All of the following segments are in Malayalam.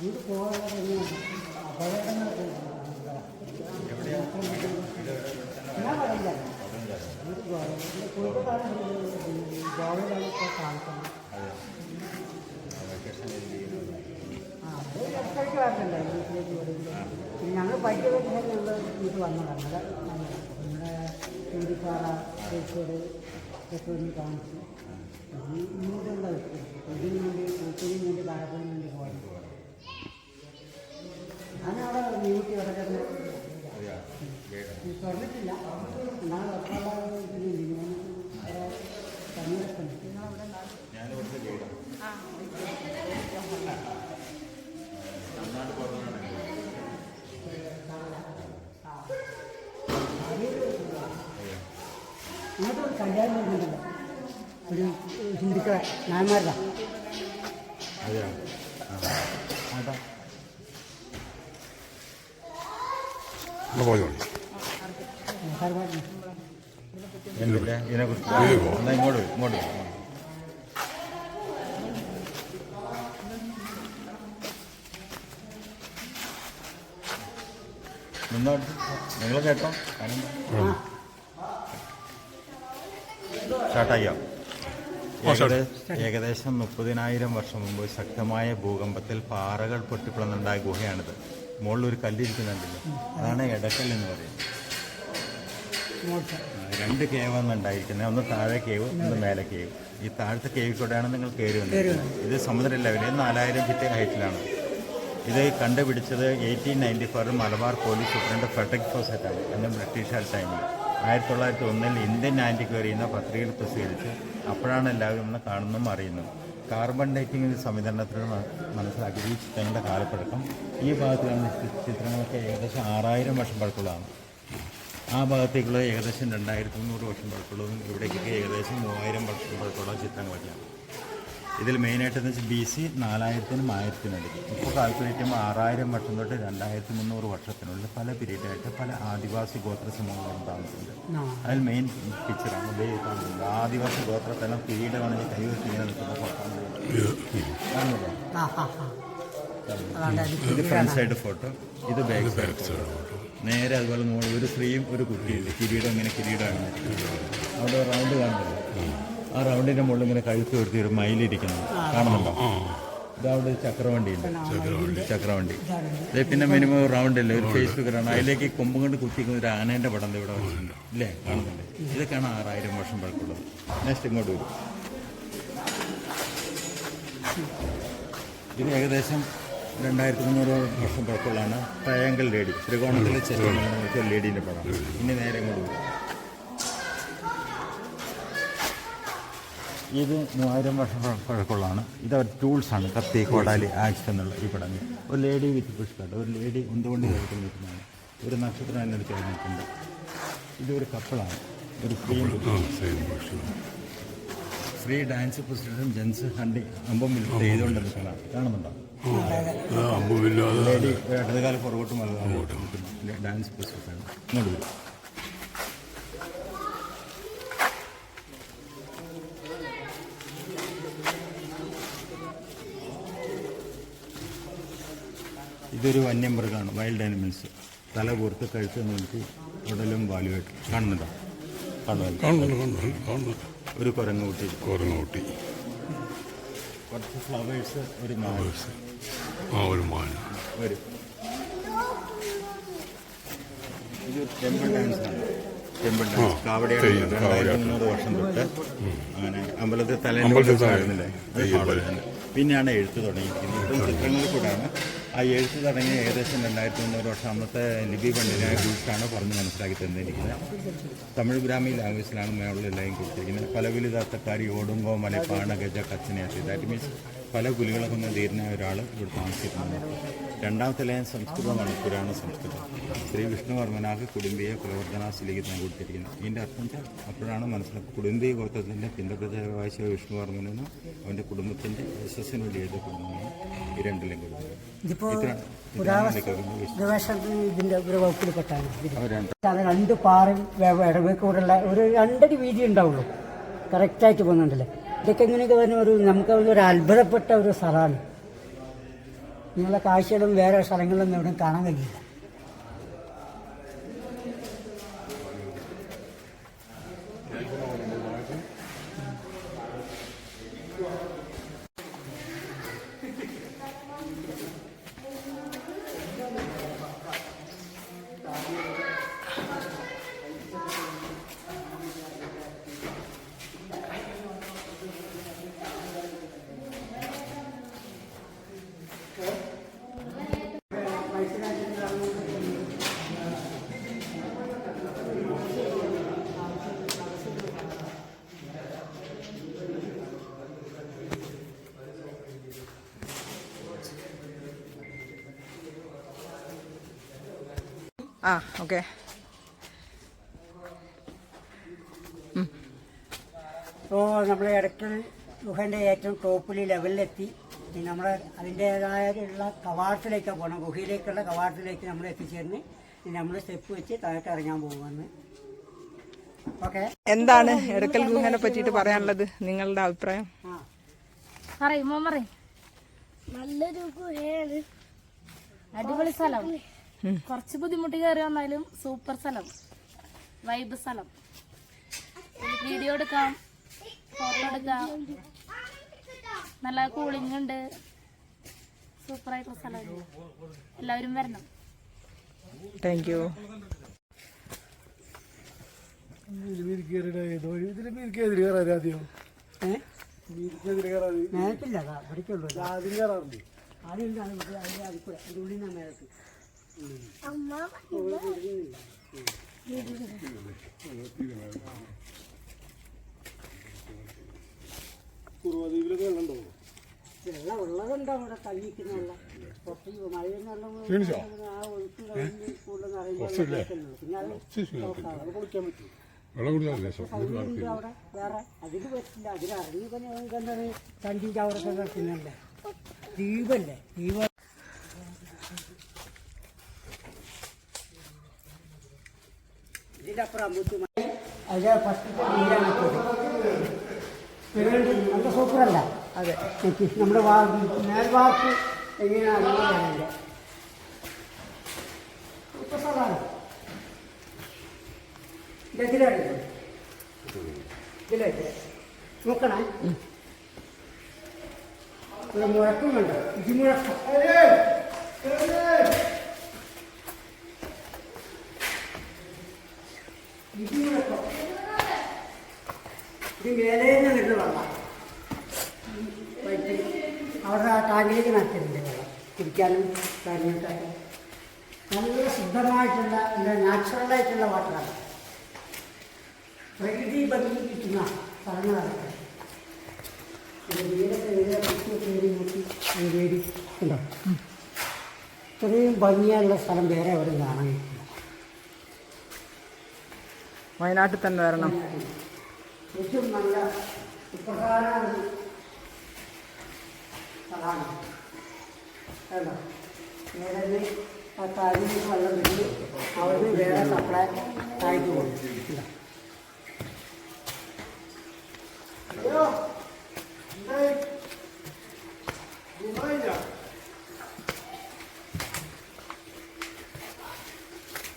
ഞാൻ പറയില്ല കോഴിക്കോട്ടാണ് ഗോവയിലാണ് ഇപ്പോൾ താമസം. അത് ഇടയ്ക്കിടയ്ക്ക് വരണ്ടല്ലേ വീട്ടിലേക്ക് വരുമ്പോൾ. പിന്നെ ഞങ്ങൾ പഠിച്ച ഞങ്ങൾ വീട്ടിൽ വന്നതാണ്. നമ്മുടെ ചൂണ്ടിപ്പാറ കോഴിക്കോട് ഒക്കെ ഒന്ന് താമസിച്ചു. ഇങ്ങോട്ടുള്ള ഇതിന് വേണ്ടി കൂട്ടിന് വേണ്ടി താരത്തിന് വേണ്ടി പോയത്. ഞാനവിടെ മ്യൂട്ടി ഇടയ്ക്ക് തുറന്നിട്ടില്ല. എന്നാൽ ഇങ്ങോട്ട് ഒരു കല്യാണം വരുന്നുണ്ടല്ലോ, ഒരു ഹിന്ദുക്കളെ നായന്മാരുടെ. നിങ്ങൾ കേട്ടോ സ്റ്റാർട്ടായോ? ഏകദേശം 30,000 വർഷം മുമ്പ് ശക്തമായ ഭൂകമ്പത്തിൽ പാറകൾ പൊട്ടിപ്പിളന്നുണ്ടായ ഗുഹയാണിത്. മുകളിലൊരു കല്ലിരിക്കുന്നുണ്ടല്ലോ, അതാണ് എടക്കൽ എന്ന് പറയുന്നത്. 2 കേവാണ് ഉണ്ടായിരിക്കുന്നത്. ഒന്ന് താഴെ കേവ്, ഒന്ന് മേലെ കേവ്. ഈ താഴത്തെ കേവിൽ കൂടെയാണ് നിങ്ങൾ കയറി വന്നത്. ഇത് സമുദ്ര ലെവലിൽ 4000 ഫീറ്റ് ഹൈറ്റിലാണ്. ഇത് കണ്ടുപിടിച്ചത് 1894 മലബാർ പോലീസ് സൂപ്രണ്ട് ഫ്രെഡറിക് ഫോസറ്റാണ്. അന്ന് ബ്രിട്ടീഷുകാർ ടൈമിൽ 1901 ഇന്ത്യൻ ആൻറ്റിക്വറി എന്ന പത്രികയിൽ പ്രസിദ്ധീകരിച്ച് അപ്പോഴാണ് എല്ലാവരും ഒന്ന് കാണുന്നതും അറിയുന്നത്. കാർബൺ ഡേറ്റിംഗ് സംവിധാനത്തിൽ മനസ്സിലാക്കി ഈ ചിത്രങ്ങളുടെ കാലപ്പഴക്കം. ഈ ഭാഗത്തുള്ള ചിത്രങ്ങളൊക്കെ ഏകദേശം 6000 വർഷം പഴക്കമുള്ളതാണ്. ആ ഭാഗത്തേക്കുള്ള ഏകദേശം 2300 വർഷം പഴക്കമുള്ളതും ഇവിടേക്കൊക്കെ ഏകദേശം 3000 വർഷം പഴക്കമുള്ള ചിത്രങ്ങളൊക്കെയാണ്. ഇതിൽ മെയിനായിട്ടെന്ന് വെച്ചാൽ BC 4000-നും 1000-നും ഇടയ്ക്ക്. ഇപ്പോൾ കാൽക്കുലേറ്റ് ചെയ്യുമ്പോൾ 6000 വർഷം തൊട്ട് 2300 വർഷത്തിനുള്ളിൽ പല പീരീഡായിട്ട് പല ആദിവാസി ഗോത്ര സമൂഹങ്ങളും താമസിക്കുന്നുണ്ട്. അതിൽ മെയിൻ പിക്ചറാണ് കാണുന്നത്. ആദിവാസി ഗോത്രത്തെല്ലാം പീരീഡാണെങ്കിൽ കൈവച്ച് ഇങ്ങനെ നിൽക്കുന്ന ഫോട്ടോ ഇത് ഫ്രണ്ട് സൈഡ് ഫോട്ടോ, ഇത് ബാക്ക് സൈഡ് ഫോട്ടോ. നേരെ അതുപോലെ ഒരു സ്ത്രീയും ഒരു കുട്ടിയുണ്ട്. കിരീടം ഇങ്ങനെ കിരീടമാണ്. അവിടെ റൗണ്ട് കാണുന്നില്ല, ആ റൗണ്ടിൻ്റെ മുകളിൽ ഇങ്ങനെ കഴുത്ത് വരുത്തി ഒരു മയിലിരിക്കുന്നത് കാണുന്നുണ്ടോ? ഇതവിടെ ചക്രവണ്ടിയുണ്ട്, ചക്രവണ്ടി. ഇതേ പിന്നെ മിനിമം റൗണ്ടില്ലേ, ഒരു ഫേസ്ബുക്കിലാണ്. അതിലേക്ക് കൊമ്പ് കൊണ്ട് കുത്തിക്കുന്ന ഒരു ആനേൻ്റെ പടം ഇവിടെ വെച്ചിട്ടുണ്ട് ഇല്ലേ, കാണുന്നുണ്ട്. ഇതൊക്കെയാണ് 6000 വർഷം പഴക്കമുള്ളത്. നെക്സ്റ്റ് ഇങ്ങോട്ട് വരും. ഇത് ഏകദേശം 2300 വർഷം പഴക്കമുള്ളതാണ്. ട്രയാങ്കിൾ ലേഡി, ത്രികോണത്തിലെ ചെറിയ ലേഡീൻ്റെ പടം. ഇനി നേരെ ഇങ്ങോട്ട് വരും. ഇത് 3000 വർഷം പഴക്കമുള്ളതാണ്. ഇത് അവർ ടൂൾസാണ്, കത്തി, കോടാലി, ആക്സ് എന്നുള്ള ഈ പടങ്ങൾ. ഒരു ലേഡി വിത്ത് പുഷ്കട്ട്, ഒരു ലേഡി ഉന്തുകൊണ്ട് കഴിക്കാൻ നിൽക്കുന്നതാണ്. ഒരു നക്ഷത്രം അതിനടുത്ത് കഴിഞ്ഞിട്ടുണ്ട്. ഇതൊരു കപ്പിളാണ്, ഒരു ഫ്രീ ഡാൻസ് പൊസിഷൻ ജെൻസ് ഹണ്ടി അമ്പം ചെയ്തുകൊണ്ട് നിൽക്കുന്നതാണ്. കാണുന്നുണ്ടോ? ലേഡി ഇടതുകാല പുറകോട്ട് മലയാളം ഡാൻസ് പൊസിഷൻ. ഇങ്ങോട്ട് വരും. ഇതൊരു വന്യമൃഗമാണ്, വൈൽഡ് ആനിമൽസ്. തല കൂർത്ത് കഴുത്ത് നോക്കി ഉടലും വാലുമായിട്ട്. കാണുന്നുണ്ടോ? ഒരു കുരങ്ങൂട്ടി, കുറച്ച് ഫ്ലവേഴ്സ്, ഒരു ഒരു ഇത് ടെമ്പിൾ ഡാൻസാണ്. Temple dance കാവടിയാണ്. 2300 വർഷം തൊട്ട് അങ്ങനെ അമ്പലത്തിൽ തലേന്നില്ലേ അത് പാടുന്നുണ്ട്. പിന്നെയാണ് എഴുത്ത് തുടങ്ങിയിരിക്കുന്നത്. ഇപ്പം ചിത്രങ്ങളിൽ കൂടെയാണ് ആ എഴുത്ത് തുടങ്ങി. ഏകദേശം 2300 വർഷം അന്നത്തെ ലിപി പണ്ഡിതനായ ഗുൾഷാണ് പറഞ്ഞ് മനസ്സിലാക്കി തന്നിരിക്കുന്നത്. തമിഴ് ബ്രാഹ്മി ലാംഗ്വേജിലാണ് മേളിലെല്ലാം കൊടുത്തിരിക്കുന്നത്. പല പുലിതാത്തക്കാരി ഓടുങ്കോ മലപ്പാണ ഗജ കച്ചനയാത്തി. ദാറ്റ് മീൻസ് പല പുലികളെ കൊന്ന ധീരനായ ഒരാൾ ഇവിടെ താമസിക്കുന്നുണ്ട്. രണ്ടാമത്തെ ലയം സംസ്കൃതമാണ്, പുരാണ സംസ്കൃതം. ശ്രീ വിഷ്ണുവർമ്മനാക്ക് കുടുംബീയ പ്രവർത്തനാസ് ലിഖിതം കൊടുത്തിരിക്കുന്നത്. ഇതിൻ്റെ അർത്ഥം വെച്ചാൽ അപ്പോഴാണ് മനസ്സിലാക്കുക കുടുംബീയ ഗോത്രത്തിൻ്റെ പിന്തുടർച്ചയായ വിഷ്ണുവർമ്മനും അവൻ്റെ കുടുംബത്തിൻ്റെ യശസ്സിന് വേണ്ടി എഴുതപ്പെടുന്നതാണ് ഈ 2 ലിംഗങ്ങൾ. ഇതിന്റെ ഒരു വകുപ്പിൽപ്പെട്ടാണ് 2 പാറയും ഇടവേക്കൂടുള്ള ഒരു 2 അടി വീതി ഉണ്ടാവുള്ളൂ. കറക്റ്റായിട്ട് പോകുന്നുണ്ടല്ലേ. ഇതൊക്കെ എങ്ങനെയൊക്കെ പറഞ്ഞ ഒരു നമുക്ക് ഒരു അത്ഭുതപ്പെട്ട ഒരു സ്ഥലമാണ്. നിങ്ങളുടെ കാഴ്ചകളും വേറെ സ്ഥലങ്ങളിലൊന്നും എവിടെയും കാണാൻ കഴിയില്ല. ഓക്കെ. ഇപ്പോൾ നമ്മൾ എടക്കൽ ഗുഹേൻ്റെ ഏറ്റവും ടോപ്പിൽ ലെവലിലെത്തി. നമ്മൾ അതിൻ്റേതായുള്ള കവാടത്തിലേക്കാണ് പോകണം. ഗുഹയിലേക്കുള്ള കവാടത്തിലേക്ക് നമ്മൾ എത്തിച്ചേർന്ന് നമ്മൾ സ്റ്റെപ്പ് വെച്ച് താഴോട്ട് ഇറങ്ങാൻ പോകുമെന്ന്. ഓക്കെ. എന്താണ് എടക്കൽ ഗുഹനെ പറ്റിയിട്ട് പറയാനുള്ളത്, നിങ്ങളുടെ അഭിപ്രായം? നല്ലൊരു ഗുഹയാണ്, അടിപൊളി സ്ഥലം. കുറച്ച് ബുദ്ധിമുട്ട് കയറി വന്നാലും സൂപ്പർ സ്ഥലം, വൈബ് സ്ഥലം. വീഡിയോ എടുക്കാം, ഫോട്ടോ എടുക്കാം, നല്ല കൂളിംഗ് ഉണ്ട്, സൂപ്പർ ആയിട്ടുള്ള സ്ഥലമാണ്. എല്ലാവരും വരണം. Thank you. വെള്ളം ഉള്ളതുണ്ടോ അവിടെ തങ്ങിക്കുന്ന വെള്ളം? കുറച്ച് മഴയെന്ന് വെള്ളം ആ ഒഴുക്ക് കൂടുതൽ പിന്നെ അത് അവിടെ വേറെ അതിന് പറ്റില്ല. അതിലിറങ്ങി എന്താണ് തണ്ടി ചവറൊക്കെ കിടക്കുന്നുണ്ട്. ദ്വീപല്ലേ, ദ്വീപ്. ഇതിൻ്റെ അപ്പുറം അമ്പൂത്തി അതിൻ്റെ ഫസ്റ്റത്തെ നീരാണ് നല്ല സൂപ്പറല്ല? അതെ. നമ്മുടെ മേൽഭാഗത്ത് എങ്ങനെയാണ് അതിൻ്റെ സൂപ്പർ സ്ഥലമാണ്. ഇതിലേക്ക് നോക്കണേ. ഒരു മുഴക്കം കണ്ടോ? ഇടിമുഴക്കം. ഇടിമുഴക്കം. ഇത് മേലേന്ന് വരുന്ന വെള്ളം വൈറ്റ് അവിടെ ടാങ്കിലേക്ക് നടത്തുന്നുണ്ട്. വെള്ളം കുടിക്കാനും കാര്യങ്ങൾക്കൊക്കെ നല്ല ശുദ്ധമായിട്ടുള്ള നാച്ചുറലായിട്ടുള്ള വാട്ടറാണ്. പ്രകൃതി ഭംഗി കിട്ടുന്ന സ്ഥലങ്ങളാണ്. വീടൊക്കെ കയറി നോക്കി വേടി ഉണ്ടോ? ഇത്രയും ഭംഗിയുള്ള സ്ഥലം വേറെ എവിടെ കാണാൻ കിട്ടില്ല. വയനാട്ടിൽ തന്നെ വരണം. ഏറ്റവും നല്ല ഉപകാര സ്ഥലമാണ് കേട്ടോ. വേറെ ആ താഴേക്ക് വെള്ളം വിട്ട് അവിടുന്ന് വേറെ സപ്ലൈ ആയിട്ട് പോകും.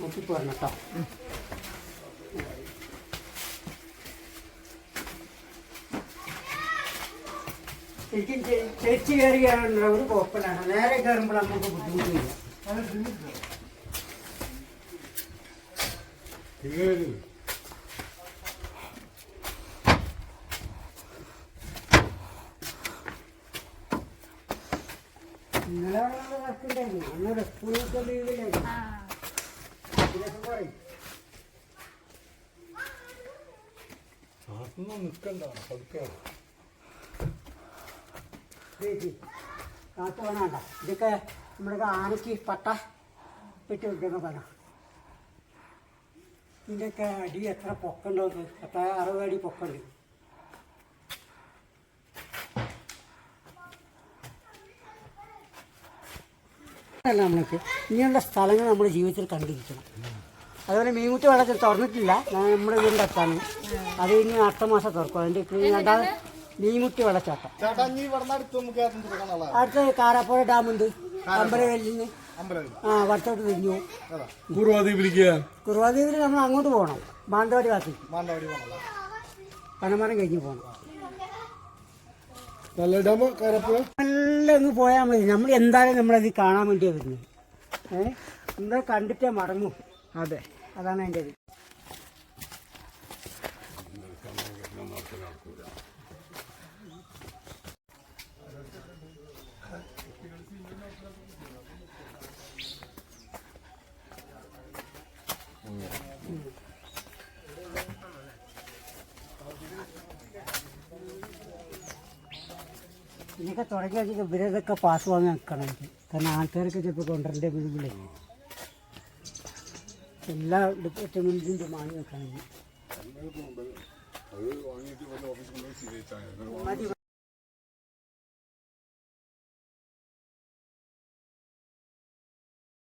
നോക്കിപ്പോരണം കേട്ടോ. ശരിക്കും ചേച്ചി കയറിയാണുള്ള ഒരു കുഴപ്പമില്ലാണ്. നേരെ കയറുമ്പോൾ നമുക്ക് ബുദ്ധിമുട്ടില്ല. ഇന്നലെ വർക്കുണ്ടായിരുന്നു. അന്നേരം സ്കൂളൊക്കെ ലീവിലായിരുന്നു. പറയും കാറ്റ് വേണണ്ട. ഇതൊക്കെ നമ്മുടെ ആനയ്ക്ക് പട്ട ഇട്ട് വെക്കുന്ന പണം. ഇതിൻ്റെയൊക്കെ അടി എത്ര പൊക്കുണ്ടോ? 60 അടി പൊക്കുണ്ട്. അല്ല, നമ്മൾക്ക് ഇങ്ങനെയുള്ള സ്ഥലങ്ങൾ നമ്മുടെ ജീവിതത്തിൽ കണ്ടിരിക്കണം. അതുപോലെ മീൻമുട്ടി വെള്ളത്തിൽ തുറന്നിട്ടില്ല. നമ്മുടെ വീടിൻ്റെ അടുത്താണ്. അത് ഇനി അടുത്ത മാസം തുറക്കും. അതിൻ്റെ രണ്ടാമത് മീൻമുട്ടി വെള്ളച്ചാട്ടം. അടുത്ത കാരാപ്പുഴ ഡാമുണ്ട്. അമ്പലവെല്ലിന് വട്ടോട്ട് തിരിഞ്ഞു. കുറുവാദ്വീപിൽ നമ്മൾ അങ്ങോട്ട് പോകണം, മാനന്തവാടി ഭാഗത്ത്, പനമരം കഴിഞ്ഞ് പോകണം. നല്ല ഒന്ന് പോയാൽ മതി. നമ്മൾ എന്തായാലും നമ്മളത് കാണാൻ വേണ്ടിയാണ് വരുന്നത്. എന്താ കണ്ടിട്ടേ മടങ്ങും. അതെ, അതാണ് എൻ്റെ ഇത്. ഇതൊക്കെ തുടങ്ങി വെച്ചിട്ട് ഇവരതൊക്കെ പാസ് വാങ്ങി നിൽക്കണം. കാരണം ആൾക്കാരൊക്കെ ചിലപ്പോൾ കൊണ്ടുവരേണ്ട മുമ്പിലേ എല്ലാ ഡിപ്പാർട്ട്മെൻറ്റിൻ്റെ വാങ്ങി വെക്കണം.